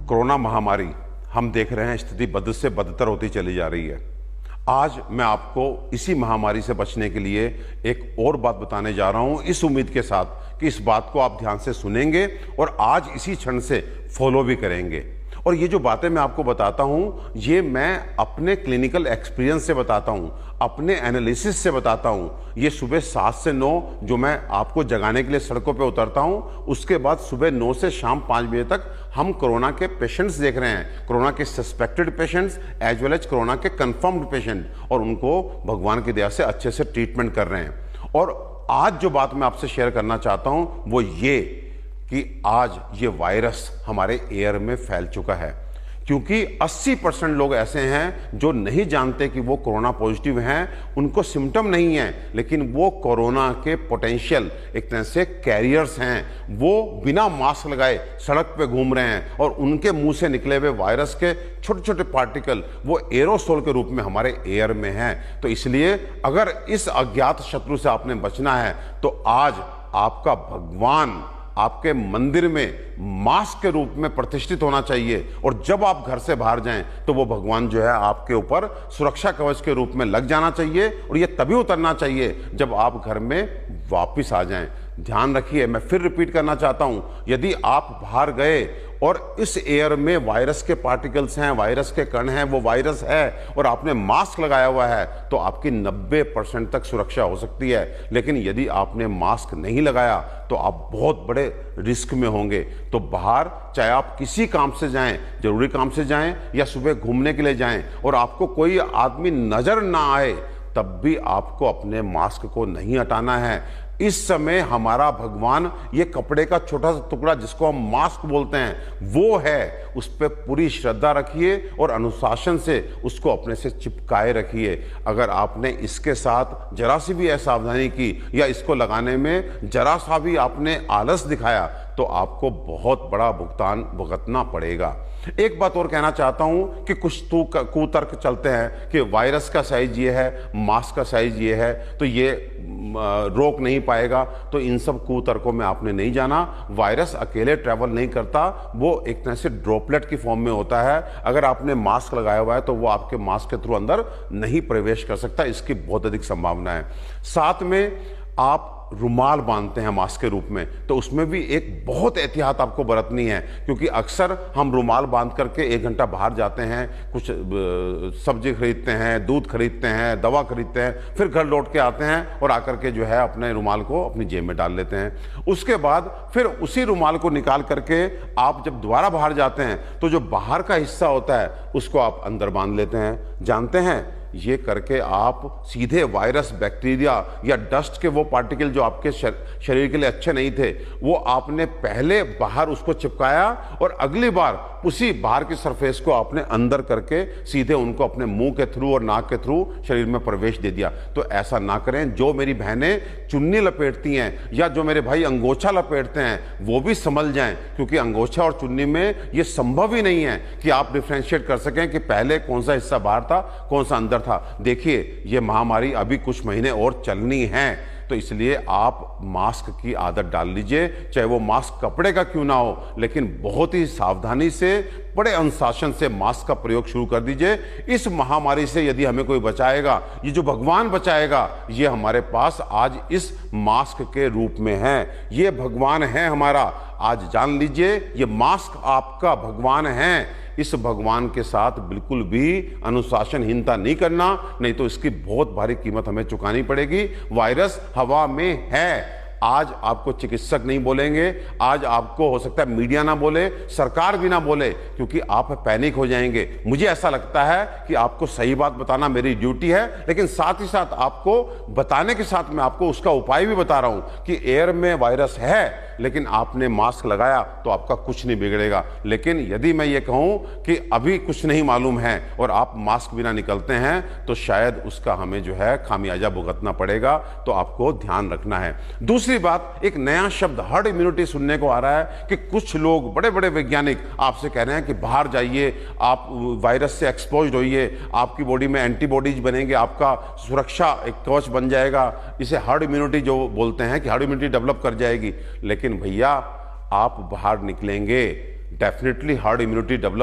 Corona महामारी हम देख रहे हैं, स्थिति बद से बदतर होती चली जा रही है। आज मैं आपको इसी महामारी से बचने के लिए एक और बात बताने जा रहा हूं, इस उम्मीद के साथ कि इस बात को आप ध्यान से सुनेंगे और आज इसी क्षण से फॉलो भी करेंगे। और ये जो बातें मैं आपको बताता हूं, ये मैं अपने क्लिनिकल एक्सपीरियंस से बताता हूं, अपने एनालिसिस से बताता हूं। ये सुबह 7 से 9 जो मैं आपको जगाने के लिए सड़कों पे उतरता हूं, उसके बाद सुबह 9 से शाम 5 बजे तक हम कोरोना के पेशेंट्स देख रहे हैं, कोरोना के suspected patients as well as corona के कंफर्म्ड पेशेंट, और उनको भगवान की दया से अच्छे से ट्रीटमेंट कर रहे हैं। और आज जो बात मैं आपसे शेयर करना चाहता हूं वो ये कि आज ये वायरस हमारे एयर में फैल चुका है, क्योंकि 80% लोग ऐसे हैं जो नहीं जानते कि वो कोरोना पॉजिटिव हैं, उनको सिम्टम नहीं है, लेकिन वो कोरोना के पोटेंशियल एक तरह से कैरियर्स हैं। वो बिना मास्क लगाए सड़क पे घूम रहे हैं और उनके मुंह से निकले हुए वायरस के छोटे छोटे पार्टिकल वो एरोसोल के रूप में हमारे एयर में हैं। तो इसलिए अगर इस अज्ञात शत्रु से आपने बचना है तो आज आपका भगवान आपके मंदिर में मास्क के रूप में प्रतिष्ठित होना चाहिए, और जब आप घर से बाहर जाएं तो वो भगवान जो है आपके ऊपर सुरक्षा कवच के रूप में लग जाना चाहिए, और ये तभी उतरना चाहिए जब आप घर में वापस आ जाएं। ध्यान रखिए, मैं फिर रिपीट करना चाहता हूं, यदि आप बाहर गए और इस एयर में वायरस के पार्टिकल्स हैं, वायरस के कण हैं, वो वायरस है और आपने मास्क लगाया हुआ है तो आपकी 90% तक सुरक्षा हो सकती है। लेकिन यदि आपने मास्क नहीं लगाया तो आप बहुत बड़े रिस्क में होंगे। तो बाहर चाहे आप किसी काम से जाएं, जरूरी काम से जाएं या सुबह घूमने के लिए जाएं, और आपको कोई आदमी नजर ना आए, तब भी आपको अपने मास्क को नहीं हटाना है। इस समय हमारा भगवान ये कपड़े का छोटा सा टुकड़ा जिसको हम मास्क बोलते हैं वो है, उस पर पूरी श्रद्धा रखिए और अनुशासन से उसको अपने से चिपकाए रखिए। अगर आपने इसके साथ जरा सी भी असावधानी की या इसको लगाने में जरा सा भी आपने आलस दिखाया तो आपको बहुत बड़ा भुगतान भुगतना पड़ेगा। एक बात और कहना चाहता हूं कि कुछ कुतर्क चलते हैं कि वायरस का साइज ये है, मास्क का साइज ये है, तो ये रोक नहीं पाएगा। तो इन सब कुतर्कों में आपने नहीं जाना। वायरस अकेले ट्रैवल नहीं करता, वो एक तरह से ड्रॉपलेट की फॉर्म में होता है। अगर आपने मास्क लगाया हुआ है तो वो आपके मास्क के थ्रू अंदर नहीं प्रवेश कर सकता, इसकी बहुत अधिक संभावना है। साथ में आप रुमाल बांधते हैं मास्क के रूप में, तो उसमें भी एक बहुत एहतियात आपको बरतनी है, क्योंकि अक्सर हम रुमाल बांध करके 1 घंटा बाहर जाते हैं, कुछ सब्जी खरीदते हैं, दूध खरीदते हैं, दवा खरीदते हैं, फिर घर लौट के आते हैं और आकर के जो है अपने रुमाल को अपनी जेब में डाल लेते हैं। उसके बाद फिर उसी रुमाल को निकाल करके आप जब दोबारा बाहर जाते हैं तो जो बाहर का हिस्सा होता है उसको आप अंदर बांध लेते हैं। जानते हैं, ये करके आप सीधे वायरस, बैक्टीरिया या डस्ट के वो पार्टिकल जो आपके शरीर के लिए अच्छे नहीं थे, वो आपने पहले बाहर उसको चिपकाया और अगली बार उसी बाहर की सरफेस को आपने अंदर करके सीधे उनको अपने मुंह के थ्रू और नाक के थ्रू शरीर में प्रवेश दे दिया। तो ऐसा ना करें। जो मेरी बहनें चुन्नी लपेटती हैं या जो मेरे भाई अंगोछा लपेटते हैं वो भी संभल जाएं, क्योंकि अंगोछा और चुन्नी में ये संभव ही नहीं है कि आप डिफ्रेंशिएट कर सकें कि पहले कौन सा हिस्सा बाहर था, कौन सा अंदर था। देखिए, ये महामारी अभी कुछ महीने और चलनी है, तो इसलिए आप मास्क की आदत डाल लीजिए, चाहे वो मास्क कपड़े का क्यों ना हो, लेकिन बहुत ही सावधानी से, बड़े अनुशासन से मास्क का प्रयोग शुरू कर दीजिए। इस महामारी से यदि हमें कोई बचाएगा, ये जो भगवान बचाएगा, ये हमारे पास आज इस मास्क के रूप में है। ये भगवान है हमारा। आज जान लीजिए, ये मास्क आपका भगवान है। इस भगवान के साथ बिल्कुल भी अनुशासनहीनता नहीं करना, नहीं तो इसकी बहुत भारी कीमत हमें चुकानी पड़ेगी। वायरस हवा में है। आज आपको चिकित्सक नहीं बोलेंगे, आज आपको हो सकता है मीडिया ना बोले, सरकार भी ना बोले, क्योंकि आप पैनिक हो जाएंगे। मुझे ऐसा लगता है कि आपको सही बात बताना मेरी ड्यूटी है, लेकिन साथ ही साथ आपको बताने के साथ मैं आपको उसका उपाय भी बता रहा हूं कि एयर में वायरस है, लेकिन आपने मास्क लगाया तो आपका कुछ नहीं बिगड़ेगा। लेकिन यदि मैं ये कहूं कि अभी कुछ नहीं मालूम है और आप मास्क बिना निकलते हैं, तो शायद उसका हमें जो है खामियाजा भुगतना पड़ेगा। तो आपको ध्यान रखना है। दूसरी बात, एक नया शब्द हर्ड इम्यूनिटी सुनने को आ रहा है कि कुछ लोग, बड़े बड़े वैज्ञानिक आपसे कह रहे हैं कि बाहर जाइए, आप वायरस से एक्सपोज्ड होइए, आपकी बॉडी में एंटीबॉडीज बनेंगे, आपका सुरक्षा एक कवच बन जाएगा। इसे हर्ड इम्यूनिटी जो बोलते हैं कि हर्ड इम्यूनिटी डेवलप कर जाएगी। लेकिन भैया, आप बाहर निकलेंगे, डेफिनेटली हार्ड इम्यूनिटी डेवलप